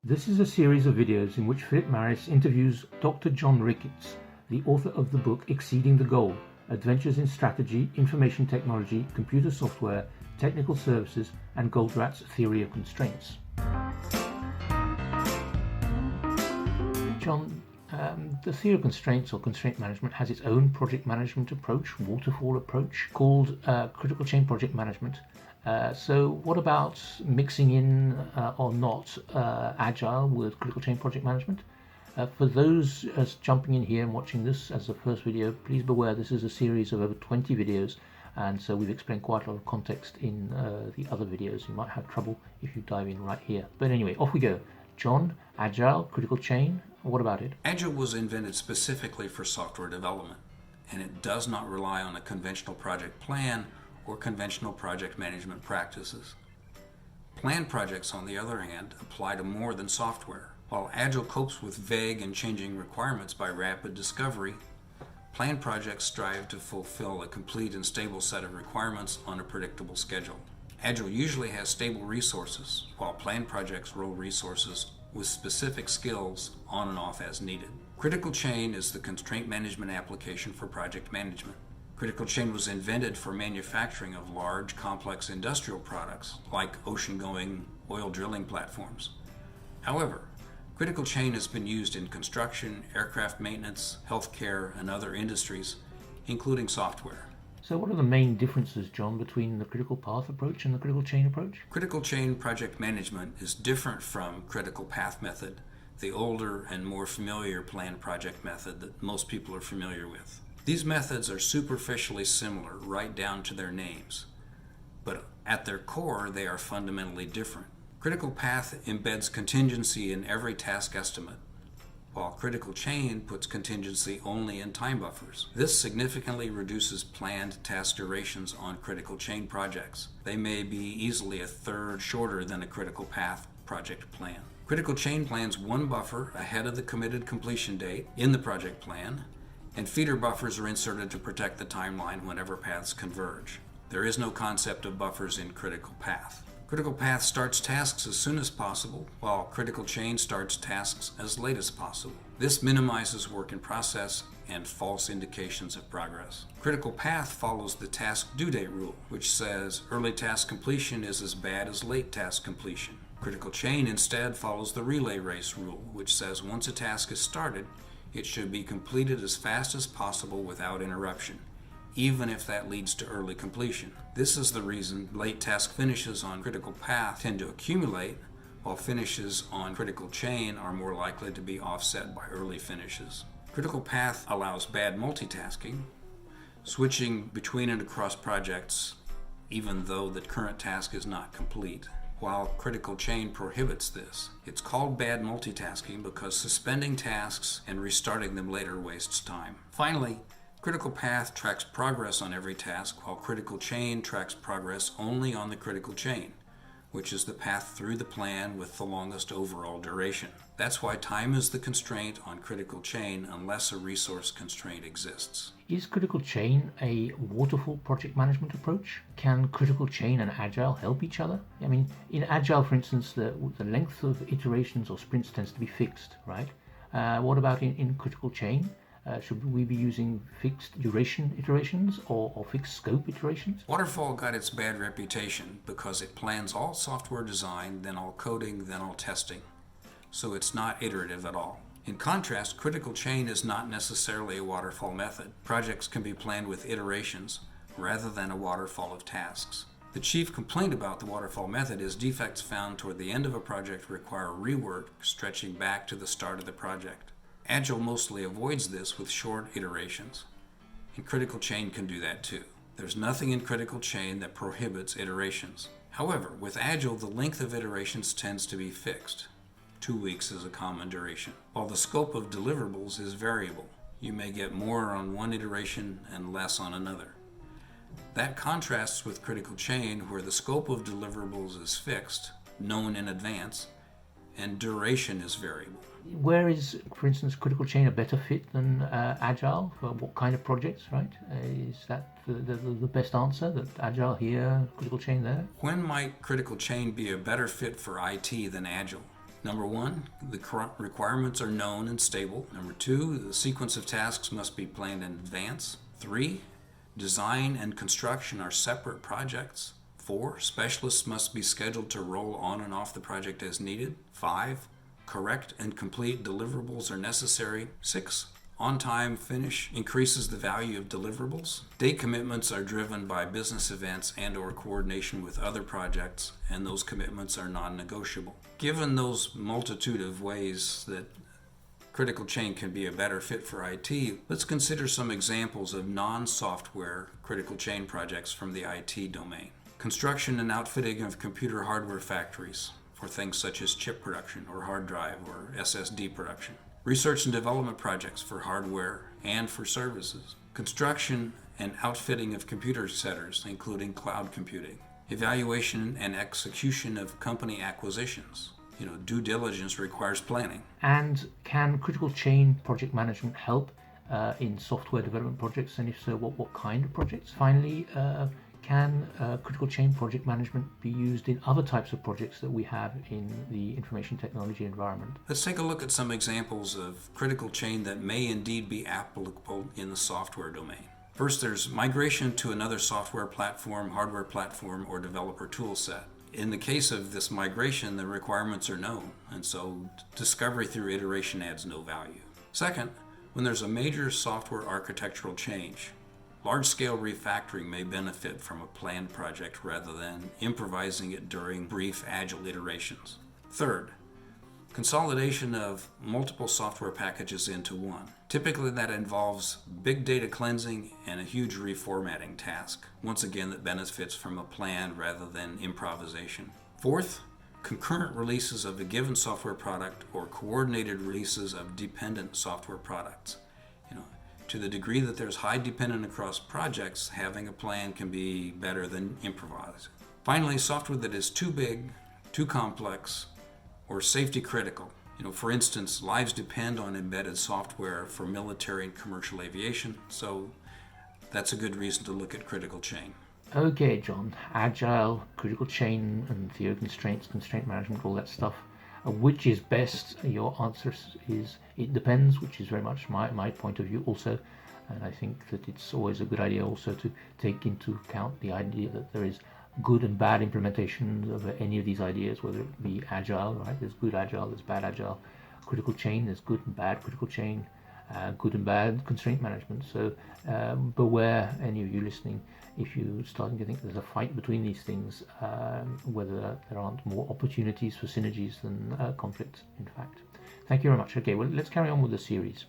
This is a series of videos in which Philip Maris interviews Dr. John Ricketts, the author of the book Exceeding the Goal: Adventures in Strategy, Information Technology, Computer Software, Technical Services, and Goldrat's Theory of Constraints. John, the theory of constraints or constraint management has its own project management approach, waterfall approach, called critical chain project management. So what about mixing in or not Agile with critical chain project management? For those jumping in here and watching this as the first video, please beware this is a series of over 20 videos, and so we've explained quite a lot of context in the other videos. You might have trouble if you dive in right here. But anyway, off we go. John, Agile, critical chain, what about it? Agile was invented specifically for software development, and it does not rely on a conventional project plan or conventional project management practices. Planned projects, on the other hand, apply to more than software. While Agile copes with vague and changing requirements by rapid discovery, planned projects strive to fulfill a complete and stable set of requirements on a predictable schedule. Agile usually has stable resources, while planned projects roll resources with specific skills on and off as needed. Critical chain is the constraint management application for project management. Critical chain was invented for manufacturing of large, complex industrial products like ocean-going oil drilling platforms. However, critical chain has been used in construction, aircraft maintenance, healthcare, and other industries, including software. So what are the main differences, John, between the critical path approach and the critical chain approach? Critical chain project management is different from critical path method, the older and more familiar planned project method that most people are familiar with. These methods are superficially similar right down to their names, but at their core they are fundamentally different. Critical path embeds contingency in every task estimate, while critical chain puts contingency only in time buffers. This significantly reduces planned task durations on critical chain projects. They may be easily a third shorter than a critical path project plan. Critical chain plans one buffer ahead of the committed completion date in the project plan, and feeder buffers are inserted to protect the timeline whenever paths converge. There is no concept of buffers in critical path. Critical path starts tasks as soon as possible, while critical chain starts tasks as late as possible. This minimizes work in process and false indications of progress. Critical path follows the task due date rule, which says early task completion is as bad as late task completion. Critical chain instead follows the relay race rule, which says once a task is started, it should be completed as fast as possible without interruption, even if that leads to early completion. This is the reason late task finishes on critical path tend to accumulate, while finishes on critical chain are more likely to be offset by early finishes. Critical path allows bad multitasking, switching between and across projects even though the current task is not complete, while critical chain prohibits this. It's called bad multitasking because suspending tasks and restarting them later wastes time. Finally, critical path tracks progress on every task, while critical chain tracks progress only on the critical chain, which is the path through the plan with the longest overall duration. That's why time is the constraint on critical chain unless a resource constraint exists. Is critical chain a waterfall project management approach? Can critical chain and Agile help each other? I mean, in Agile, for instance, the length of iterations or sprints tends to be fixed, right? What about in critical chain? Should we be using fixed duration iterations or fixed scope iterations? Waterfall got its bad reputation because it plans all software design, then all coding, then all testing. So it's not iterative at all. In contrast, critical chain is not necessarily a waterfall method. Projects can be planned with iterations rather than a waterfall of tasks. The chief complaint about the waterfall method is defects found toward the end of a project require rework stretching back to the start of the project. Agile mostly avoids this with short iterations, and critical chain can do that too. There's nothing in critical chain that prohibits iterations. However, with Agile, the length of iterations tends to be fixed. 2 weeks is a common duration, while the scope of deliverables is variable. You may get more on one iteration and less on another. That contrasts with critical chain, where the scope of deliverables is fixed, known in advance, and duration is variable. Where is, for instance, critical chain a better fit than agile for what kind of projects, right? Is that the best answer, that agile here, critical chain there? When might critical chain be a better fit for IT than agile? Number one, the requirements are known and stable. Number two, the sequence of tasks must be planned in advance. 3, design and construction are separate projects. 4, specialists must be scheduled to roll on and off the project as needed. 5, correct and complete deliverables are necessary. 6, on-time finish increases the value of deliverables. Date commitments are driven by business events and/or coordination with other projects, and those commitments are non-negotiable. Given those multitude of ways that critical chain can be a better fit for IT, let's consider some examples of non-software critical chain projects from the IT domain. Construction and outfitting of computer hardware factories for things such as chip production or hard drive or SSD production. Research and development projects for hardware and for services. Construction and outfitting of computer centers, including cloud computing. Evaluation and execution of company acquisitions. Due diligence requires planning. And can critical chain project management help in software development projects? And if so, what kind of projects? Finally, can critical chain project management be used in other types of projects that we have in the information technology environment? Let's take a look at some examples of critical chain that may indeed be applicable in the software domain. First, there's migration to another software platform, hardware platform, or developer tool set. In the case of this migration, the requirements are known, and so discovery through iteration adds no value. Second, when there's a major software architectural change, large-scale refactoring may benefit from a planned project rather than improvising it during brief agile iterations. Third, consolidation of multiple software packages into one. Typically that involves big data cleansing and a huge reformatting task. Once again, that benefits from a plan rather than improvisation. Fourth, concurrent releases of a given software product or coordinated releases of dependent software products. To the degree that there's high dependence across projects, having a plan can be better than improvising. Finally, software that is too big, too complex, or safety critical. For instance, lives depend on embedded software for military and commercial aviation, so that's a good reason to look at critical chain. Okay, John. Agile, critical chain, and theory constraints, constraint management, all that stuff. Which is best? Your answer is it depends, which is very much my point of view also. And I think that it's always a good idea also to take into account the idea that there is good and bad implementation of any of these ideas, whether it be agile, right? There's good agile, there's bad agile. Critical chain, there's good and bad critical chain, good and bad constraint management. So beware, any of you listening, if you're starting to think there's a fight between these things, whether there aren't more opportunities for synergies than conflicts, in fact. Thank you very much. Okay, well, let's carry on with the series.